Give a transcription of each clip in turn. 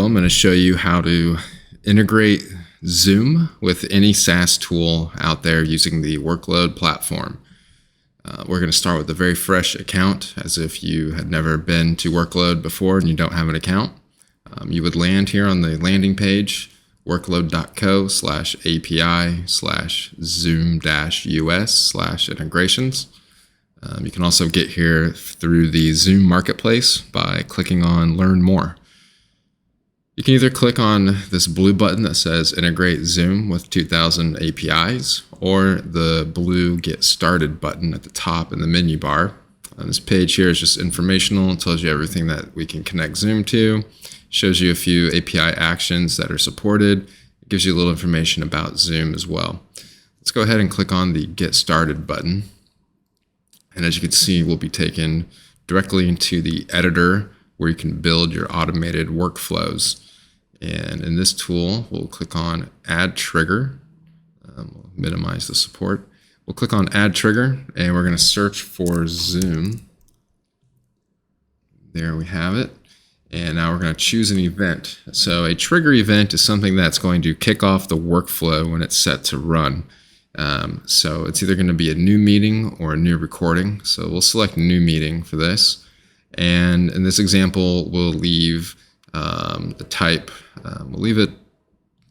I'm going to show you how to integrate Zoom with any SaaS tool out there using the Workload platform. We're going to start with a very fresh account, as if you had never been to Workload before and you don't have an account. You would land here on the landing page, workload.co/API/Zoom-US/integrations. You can also get here through the Zoom Marketplace by clicking on Learn More. You can either click on this blue button that says Integrate Zoom with 2000 APIs, or the blue Get Started button at the top in the menu bar. This page here is just informational. It tells you everything that we can connect Zoom to, shows you a few API actions that are supported. It gives you a little information about Zoom as well. Let's go ahead and click on the Get Started button. And as you can see, we'll be taken directly into the editor where you can build your automated workflows. And in this tool, we'll click on Add Trigger. We'll minimize the support. We'll click on Add Trigger, and we're going to search for Zoom. There we have it. And now we're going to choose an event. So a trigger event is something that's going to kick off the workflow when it's set to run. So it's either going to be a new meeting or a new recording. So we'll select new meeting for this. And in this example, we'll leave the type, we'll leave it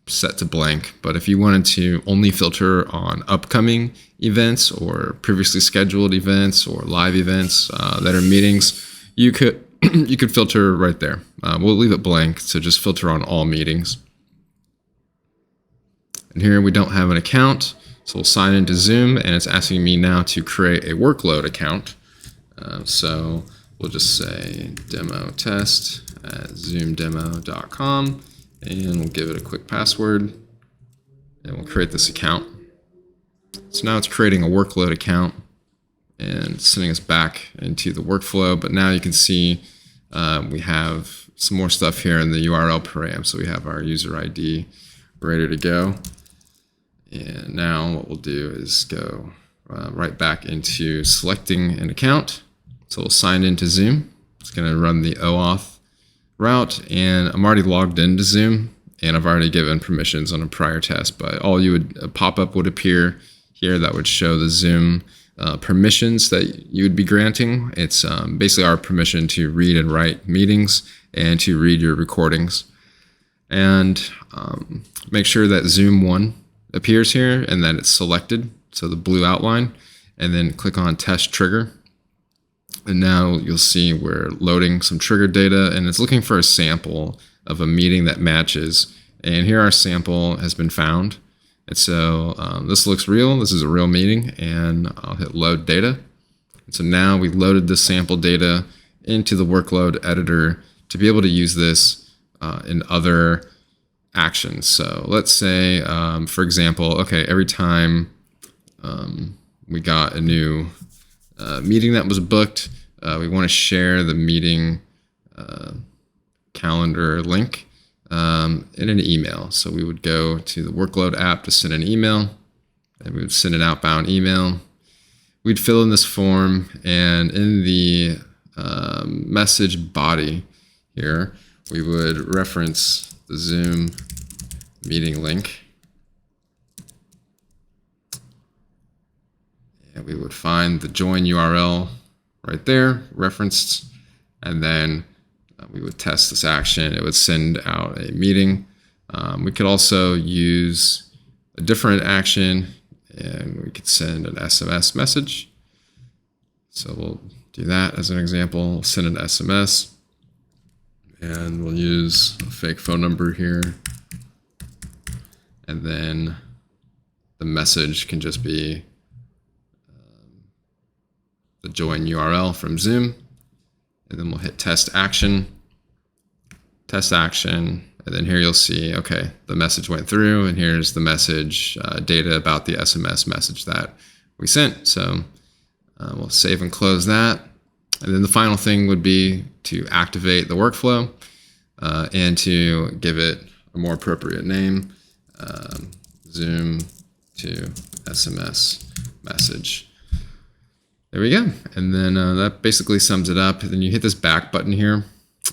set to blank. But if you wanted to only filter on upcoming events or previously scheduled events or live events that are meetings, you could filter right there. We'll leave it blank, so just filter on all meetings. And here we don't have an account. So we'll sign into Zoom, and it's asking me now to create a Workload account. So we'll just say demo test at zoomdemo.com, and we'll give it a quick password, and we'll create this account. So now it's creating a Workload account and sending us back into the workflow. But now you can see we have some more stuff here in the URL param. So we have our user ID ready to go. And now what we'll do is go right back into selecting an account. So we'll sign into Zoom. It's going to run the OAuth route, and I'm already logged into Zoom, and I've already given permissions on a prior test. But all you would a pop-up would appear here that would show the Zoom permissions that you would be granting. It's basically our permission to read and write meetings and to read your recordings. And make sure that Zoom 1 appears here and that it's selected, so the blue outline, and then click on Test Trigger. And now you'll see we're loading some trigger data, and it's looking for a sample of a meeting that matches. And here our sample has been found. And so this looks real. This is a real meeting, and I'll hit Load Data. And so now we loaded the sample data into the Workload editor to be able to use this in other actions. So let's say, for example, okay, every time we got a new meeting that was booked, we want to share the meeting calendar link in an email. So we would go to the Workload app to send an email, and we would send an outbound email. We'd fill in this form, and in the message body here, we would reference the Zoom meeting link. And we would find the join URL right there, referenced, and then we would test this action. It would send out a meeting. We could also use a different action, and we could send an SMS message. So we'll do that as an example. We'll send an SMS, and we'll use a fake phone number here. And then the message can just be the join URL from Zoom. And then we'll hit test action, and then here you'll see, okay, the message went through, and here's the message data about the SMS message that we sent. So we'll save and close that. And then the final thing would be to activate the workflow and to give it a more appropriate name, Zoom to SMS message. There we go. And then that basically sums it up. Then you hit this back button here,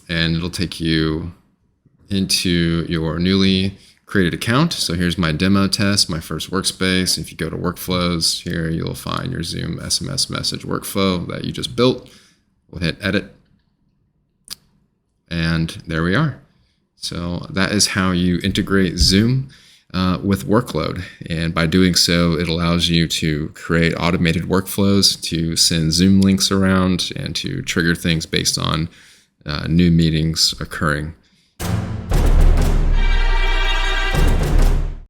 and it'll take you into your newly created account. So here's my demo test, my first workspace. If you go to workflows here, you'll find your Zoom SMS message workflow that you just built. We'll hit edit. And there we are. So that is how you integrate Zoom with Workload. And by doing so, it allows you to create automated workflows to send Zoom links around and to trigger things based on new meetings occurring.